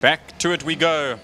Back to it we go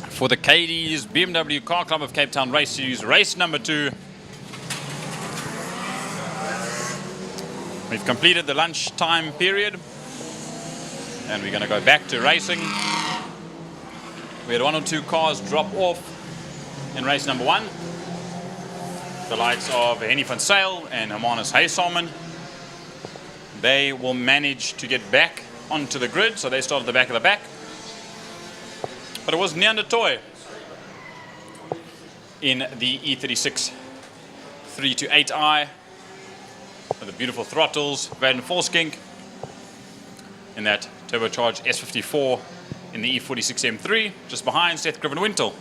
for the Cadiz BMW Car Club of Cape Town Race Series, race number 2. We've completed the lunchtime period and we're going to go back to racing. We had 1 or 2 cars drop off in race number 1. The likes of Henny van Sail and Hermanus Haysalman. They will manage to get back onto the grid, so they start at the back of the pack. But it was Neandertoy in the E36 328i with the beautiful throttles, Van Volskink in that turbocharged S54 in the E46 M3, just behind Seth Griffin-Wintle.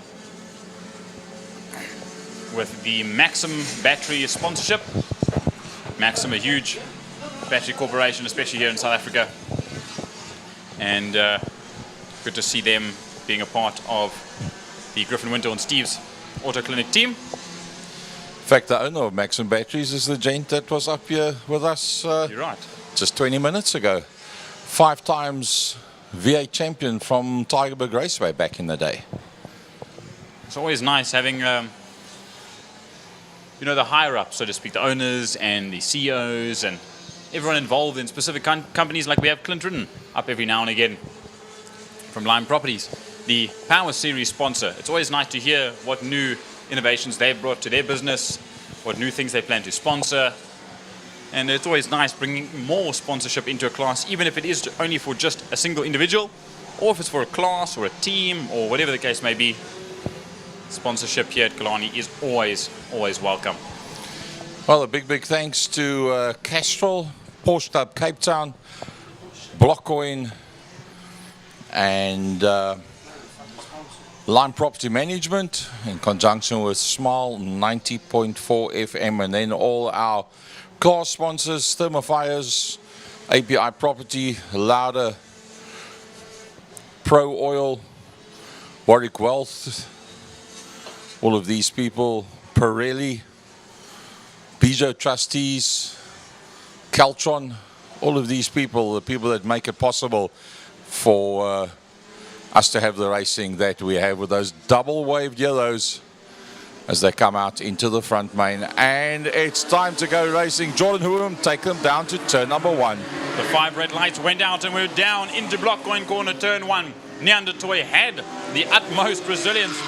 With the Maxim battery sponsorship. Maxim, a huge battery corporation, especially here in South Africa. And good to see them being a part of the Griffin-Wintle and Steve's Auto Clinic team. In fact, the owner of Maxim Batteries is the gent that was up here with us You're right. just 20 minutes ago. 5 times V8 champion from Tigerberg Raceway back in the day. It's always nice having, you know, the higher ups, so to speak, the owners and the CEOs and everyone involved in specific companies, like we have Clint Ridden up every now and again from Lime Properties, the Power Series sponsor. It's always nice to hear what new innovations they've brought to their business, what new things they plan to sponsor. And it's always nice bringing more sponsorship into a class, even if it is only for just a single individual, or if it's for a class or a team or whatever the case may be. Sponsorship here at Killarney is always welcome. Well, a big thanks to Castrol, Porsche Club Cape Town, Blockcoin, and Lime Property Management in conjunction with Smile 90.4 FM, and then all our class sponsors, Thermofires, API Property, Lauder, Pro Oil, Warwick Wealth, all of these people, Pirelli, Peugeot Trustees, Caltron, all of these people, the people that make it possible for us to have the racing that we have with those double waved yellows as they come out into the front main. And it's time to go racing. Jordan Hoom, take them down to turn number 1. The 5 red lights went out and we're down into Blockcoin corner turn 1. Neandertoy had the utmost resilience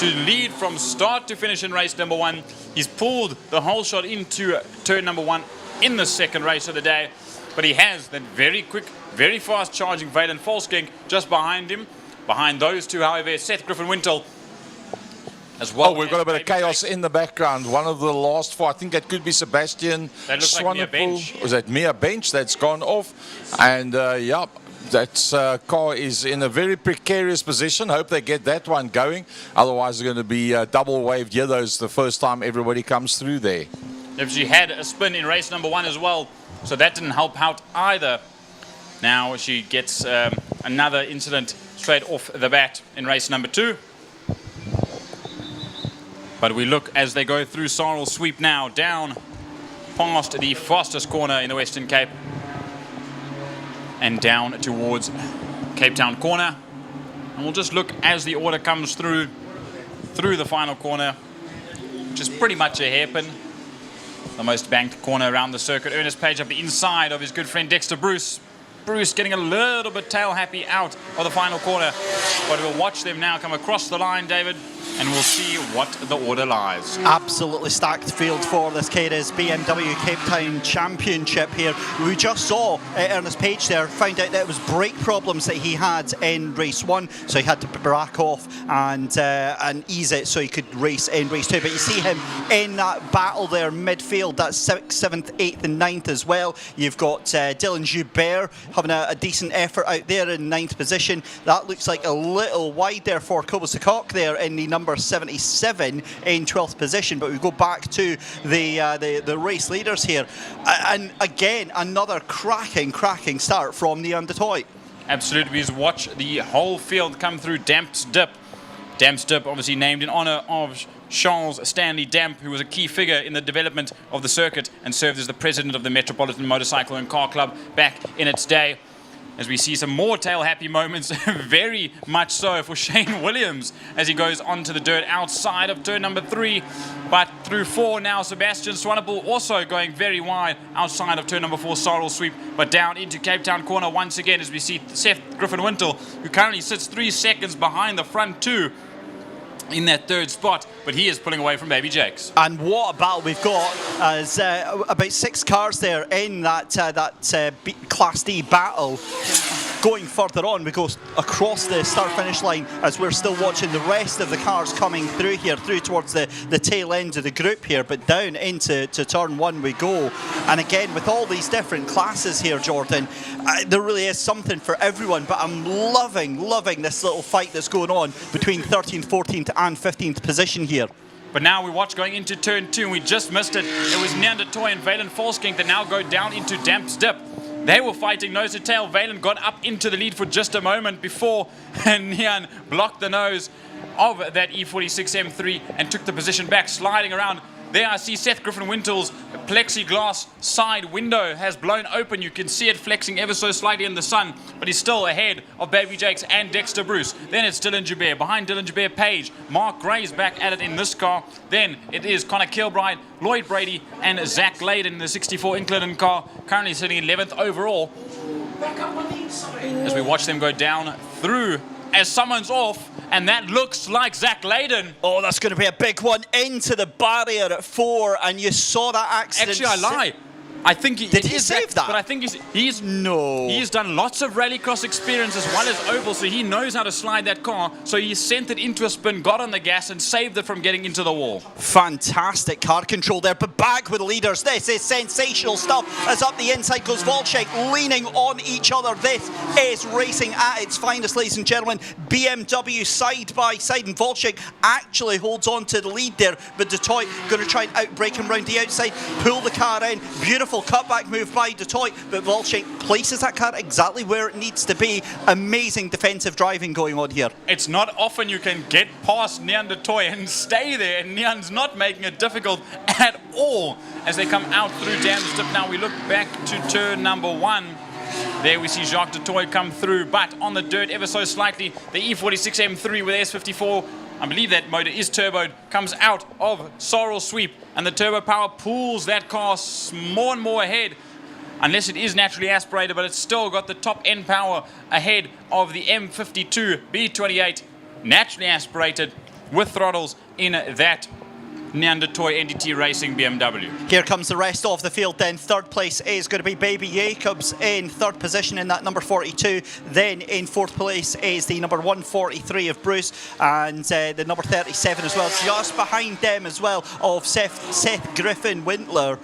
to lead from start to finish in race number 1. He's pulled the whole shot into turn number 1 in the second race of the day. But he has that very quick, very fast charging Van Volskink just behind him. Behind those two, however, Seth Griffin-Wintle as well. Oh, we've got a bit of chaos in the background. One of the last 4, I think that could be Sebastian. That looks like Mia Bench. Was that Mia Bench that's gone off? And yeah, that car is in a very precarious position. Hope they get that one going. Otherwise, it's going to be double waved yellows the first time everybody comes through there. If she had a spin in race number 1 as well, so that didn't help out either. Now she gets another incident straight off the bat in race number 2. But we look as they go through Sarl Sweep now, down past the fastest corner in the Western Cape and down towards Cape Town corner. And we'll just look as the order comes through the final corner, which is pretty much a hairpin. The most banked corner around the circuit. Ernest Page up the inside of his good friend Dexter Bruce. Bruce getting a little bit tail happy out of the final corner. But we'll watch them now come across the line, David, and we'll see what the order lies. Absolutely stacked field for this Cadiz BMW Cape Town Championship here. We just saw Ernest Page there, found out that it was brake problems that he had in race 1, so he had to back off and ease it so he could race in race 2. But you see him in that battle there, midfield, that's 6th, 7th, 8th and 9th as well. You've got Dylan Joubert having a decent effort out there in 9th position. That looks like a little wide there for Cobus de Kock there in the number 77 in 12th position. But we go back to the race leaders here, and again another cracking start from Neandertoy. Absolutely, because watch the whole field come through. Damp's Dip obviously named in honor of Charles Stanley Damp, who was a key figure in the development of the circuit and served as the president of the Metropolitan Motorcycle and Car Club back in its day. as we see some more tail-happy moments, very much so for Shane Williams as he goes onto the dirt outside of turn number 3. But through 4 now, Sebastian Swanepoel also going very wide outside of turn number 4, Sorrel Sweep, but down into Cape Town corner once again as we see Seth Griffin-Wintle, who currently sits 3 seconds behind the front 2 in that 3rd spot, but he is pulling away from Baby Jakes. And what a battle we've got, as about 6 cars there in that Class D battle. Going further on, we go across the start-finish line as we're still watching the rest of the cars coming through here, through towards the tail end of the group here, but down into turn 1 we go. And again, with all these different classes here, Jordan, there really is something for everyone, but I'm loving this little fight that's going on between 13th, 14th and 15th position here. But now we watch going into turn 2, and we just missed it. It was Neandertoy and Valen Volskink that now go down into Damp's Dip. They were fighting nose to tail. Valen got up into the lead for just a moment before Nian blocked the nose of that E46 M3 and took the position back, sliding around. There I see Seth Griffin-Wintle's plexiglass side window has blown open. You can see it flexing ever so slightly in the sun, but he's still ahead of Baby Jakes and Dexter Bruce. Then it's Dylan Joubert. Behind Dylan Joubert, Page. Mark Gray's back at it in this car. Then it is Connor Kilbride, Lloyd Brady, and Zach Layden in the 64 Inclinen car, currently sitting 11th overall. As we watch them go down through as someone's off, and that looks like Zach Layden. Oh, that's going to be a big one into the barrier at 4, and you saw that accident. Actually, I lie. I think Did he save that? But I think he's done lots of rallycross experience as well as oval, so he knows how to slide that car. So he sent it into a spin, got on the gas, and saved it from getting into the wall. Fantastic car control there, but back with the leaders. This is sensational stuff. As up the inside goes Volchek, leaning on each other. This is racing at its finest, ladies and gentlemen. BMW side by side, and Volchek actually holds on to the lead there, but Detroit going to try and outbrake him round the outside, pull the car in. Beautiful cutback move by Detroit, but Volchek places that car exactly where it needs to be. Amazing defensive driving going on here. It's not often you can get past Neandertoy and stay there, and Nean's not making it difficult at all as they come out through Dam's Dip. Now we look back to turn number 1. There we see Jacques Detroit come through, but on the dirt ever so slightly, the E46 M3 with S54, I believe that motor is turboed, comes out of Sorrel Sweep, and the turbo power pulls that car more and more ahead, unless it is naturally aspirated, but it's still got the top end power ahead of the M52 B28, naturally aspirated with throttles in that Neandertoy NDT Racing BMW. Here comes the rest of the field then. 3rd place is going to be Baby Jacobs in 3rd position in that number 42. Then in 4th place is the number 143 of Bruce, and the number 37 as well. Just behind them as well of Seth Griffin-Wintler.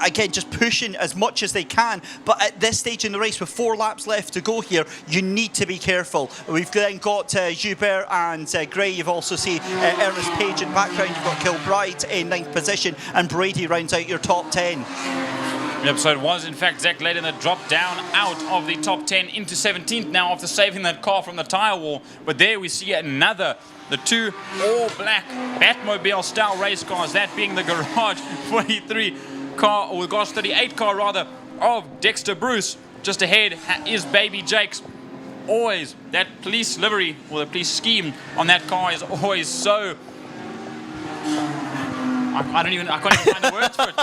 Again, just pushing as much as they can, but at this stage in the race with 4 laps left to go here, you need to be careful. We've then got Joubert and Gray. You've also seen Ernest Page in the background. You've got Kilbride in 9th position, and Brady rounds out your top 10. The episode was in fact Zach Layden that dropped down out of the top 10 into 17th now after saving that car from the tyre wall. But there we see another, the 2 all-black Batmobile style race cars, that being the Garage 43 car, or the Garage 38 car rather, of Dexter Bruce. Just ahead is Baby Jakes. Always that police livery, or the police scheme on that car is always so, I can't even find the words for it.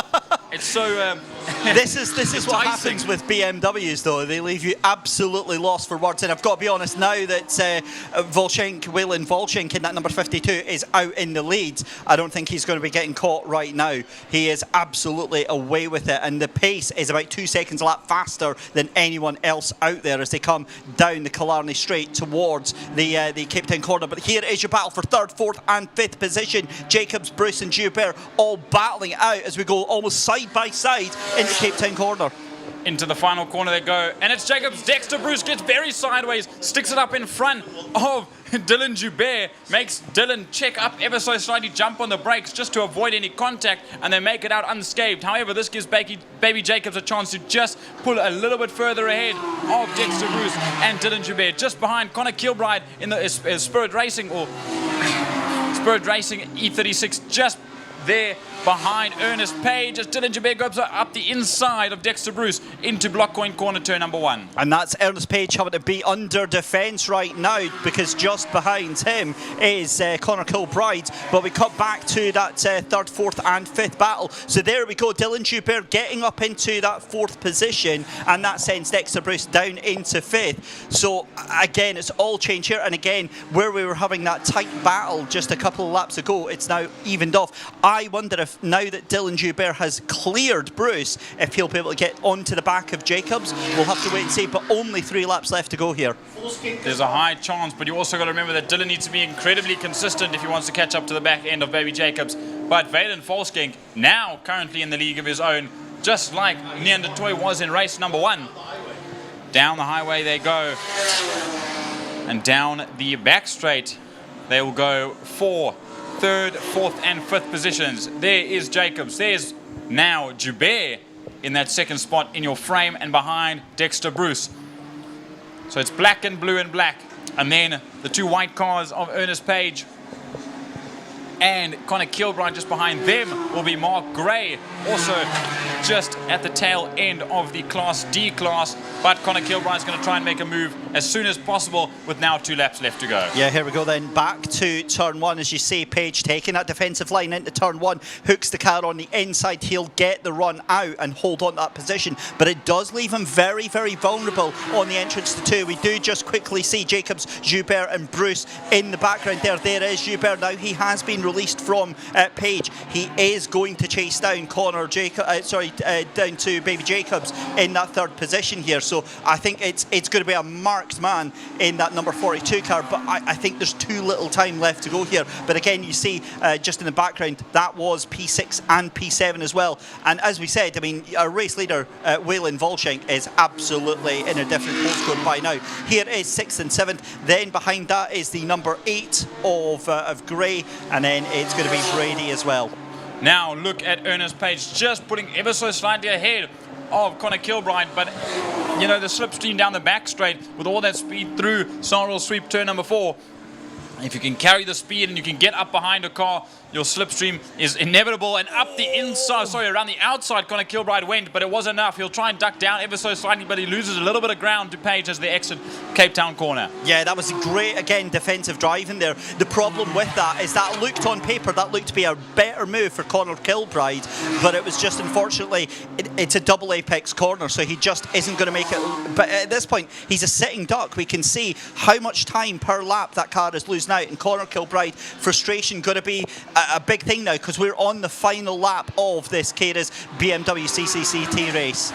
It's so This is what happens with BMWs, though. They leave you absolutely lost for words. And I've got to be honest, now that Waylon Volchink in that number 52 is out in the lead, I don't think he's going to be getting caught right now. He is absolutely away with it, and the pace is about 2 seconds a lap faster than anyone else out there as they come down the Killarney Straight towards the Cape Town corner. But here is your battle for 3rd, 4th and 5th position. Jacobs, Bruce and Joubert all battling it out as we go almost side by side into Cape Town corner. Into the final corner they go, and it's Jacobs. Dexter Bruce gets very sideways, sticks it up in front of Dylan Joubert, makes Dylan check up ever so slightly, jump on the brakes just to avoid any contact, and they make it out unscathed. However, this gives Baby Jacobs a chance to just pull a little bit further ahead of Dexter Bruce and Dylan Joubert, just behind Connor Kilbride in the Spirit Racing E36, just there behind Ernest Page as Dylan Jabir goes up the inside of Dexter Bruce into block point corner turn number 1. And that's Ernest Page having to be under defence right now, because just behind him is Conor Kilbride. But we cut back to that third, fourth and fifth battle. So there we go, Dylan Jubert getting up into that fourth position, and that sends Dexter Bruce down into fifth. So again, it's all changed here, and again, where we were having that tight battle just a couple of laps ago, it's now evened off. I wonder if now that Dylan Jubert has cleared Bruce, if he'll be able to get onto the back of Jacobs. We'll have to wait and see, but only 3 laps left to go here. There's a high chance, but you also got to remember that Dylan needs to be incredibly consistent if he wants to catch up to the back end of Baby Jacobs. But Valen Volskink, now currently in the league of his own, just like Neander Toy was in race number 1. Down the highway they go, and down the back straight they will go for third, fourth and fifth positions. There is Jacobs, there's now Joubert in that second spot in your frame, and behind Dexter Bruce. So it's black and blue and black, and then the 2 white cars of Ernest Page and Conor Kilbride just behind them will be Mark Gray, also just at the tail end of the Class D class. But Conor Kilbride is going to try and make a move as soon as possible with now 2 laps left to go. Yeah, here we go then. Back to turn 1. As you see, Page taking that defensive line into turn 1, hooks the car on the inside. He'll get the run out and hold on to that position, but it does leave him very, very vulnerable on the entrance to 2. We do just quickly see Jacobs, Joubert and Bruce in the background there. There is Joubert now. He has been released from Page. He is going to chase down down to Baby Jacobs in that third position here. So I think it's going to be a marked man in that number 42 car, but I think there's too little time left to go here. But again, you see just in the background, that was P6 and P7 as well. And as we said, I mean, our race leader, Waylon Volshank, is absolutely in a different postcode by now. Here is 6th and 7th. Then behind that is the number 8 of Gray, and then it's going to be Brady as well. Now look at Ernest Page just putting ever so slightly ahead of Conor Kilbride, but you know, the slipstream down the back straight with all that speed through Sarnwell Sweep turn number 4. If you can carry the speed and you can get up behind a car, your slipstream is inevitable. And up the inside, around the outside, Conor Kilbride went, but it was enough. He'll try and duck down ever so slightly, but he loses a little bit of ground to Page as they exit Cape Town corner. Yeah, that was great, again, defensive driving there. The problem with that is that looked on paper, that looked to be a better move for Conor Kilbride, but it was just, unfortunately, it's a double apex corner, so he just isn't going to make it. But at this point, he's a sitting duck. We can see how much time per lap that car is losing out, and Conor Kilbride, frustration going to be a big thing now, because we're on the final lap of this Cadiz BMW CCCT race.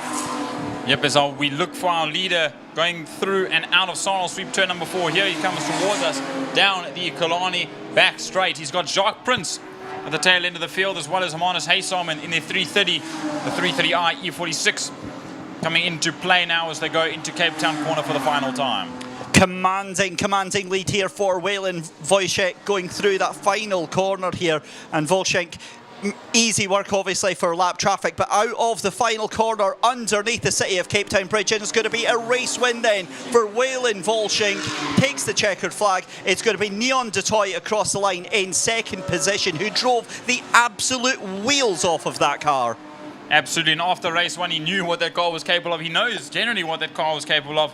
Yep, as we look for our leader going through and out of Sarnwell Sweep turn number 4. Here he comes towards us down the Kalani back straight. He's got Jacques Prince at the tail end of the field, as well as Hermanus Haysalman in their 330, the 330i E46 coming into play now as they go into Cape Town corner for the final time. Commanding lead here for Waylon Volshank going through that final corner here, and Volshank, easy work obviously for lap traffic, but out of the final corner underneath the city of Cape Town Bridge, and it's going to be a race win then for Waylon Volshank. Takes the checkered flag. It's going to be Neon Dutoit across the line in second position, who drove the absolute wheels off of that car. Absolutely, and after race 1 he knew what that car was capable of. He knows generally what that car was capable of.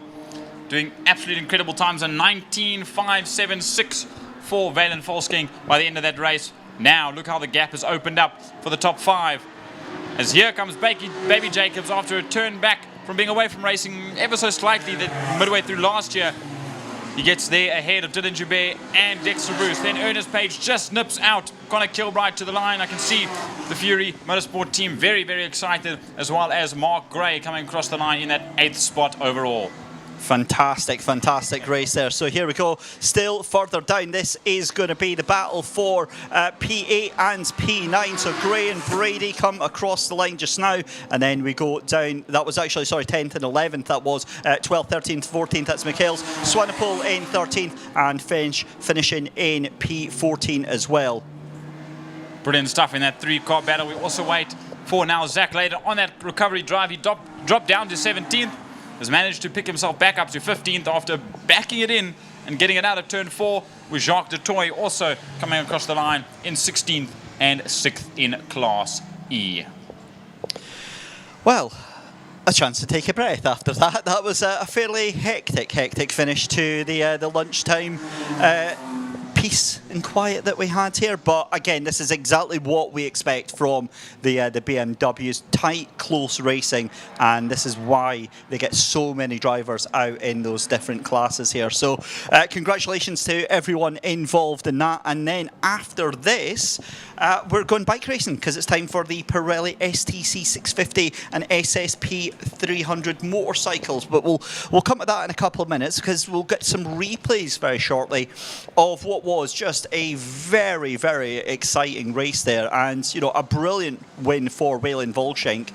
Doing absolutely incredible times, a 19.576 for Valen Volsking by the end of that race. Now look how the gap has opened up for the top 5. As here comes Baby Jacobs after a turn back from being away from racing ever so slightly midway through last year. He gets there ahead of Dylan Joubert and Dexter Bruce. Then Ernest Page just nips out Conor Kilbride to the line. I can see the Fury Motorsport team very, very excited, as well as Mark Gray coming across the line in that 8th spot overall. Fantastic race there. So here we go, still further down. This is going to be the battle for P8 and P9. So Gray and Brady come across the line just now, and then we go down. That was actually, 10th and 11th. That was 12th, 13th, 14th. That's Michaels. Swanepoel in 13th, and finishing in P14 as well. Brilliant stuff in that 3-car battle. We also wait for now Zach later on that recovery drive. He dropped down to 17th. Has managed to pick himself back up to 15th after backing it in and getting it out of turn 4, with Jacques Dutoit also coming across the line in 16th and 6th in Class E. Well, a chance to take a breath after that. That was a fairly hectic finish to the lunchtime peace and quiet that we had here. But again, this is exactly what we expect from the BMWs. Tight, close racing, and this is why they get so many drivers out in those different classes here. So congratulations to everyone involved in that. And then after this, we're going bike racing because it's time for the Pirelli STC 650 and SSP 300 motorcycles. But we'll come to that in a couple of minutes because we'll get some replays very shortly of what was just a very, very exciting race there, and you know, a brilliant win for Waylon Volshank,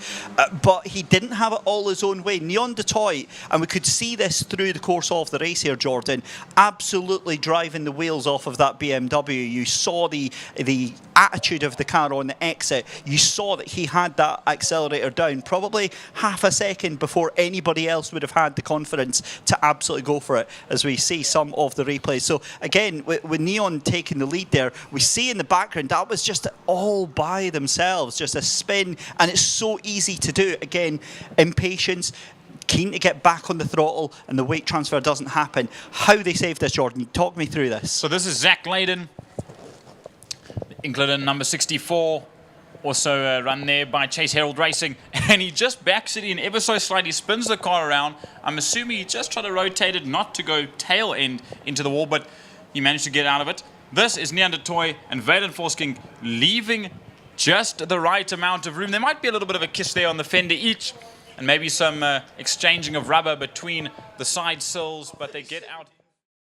but he didn't have it all his own way. Neon Detroit, and we could see this through the course of the race here, Jordan, absolutely driving the wheels off of that BMW. You saw the attitude of the car on the exit. You saw that he had that accelerator down probably half a second before anybody else would have had the confidence to absolutely go for it, as we see some of the replays. So again, with Neon taking the lead there, we see in the background that was just all by themselves, just a spin, and it's so easy to do. Again, impatience, keen to get back on the throttle, and the weight transfer doesn't happen. How they saved this, Jordan, talk me through this. So this is Zach Layden, included in number 64, also run there by Chase Herald Racing, and he just backs it in ever so slightly, spins the car around. I'm assuming he just tried to rotate it not to go tail end into the wall, but he managed to get out of it. This is Neon Detroit and Waylon Volshank leaving just the right amount of room. There might be a little bit of a kiss there on the fender each, and maybe some exchanging of rubber between the side sills, but they get out.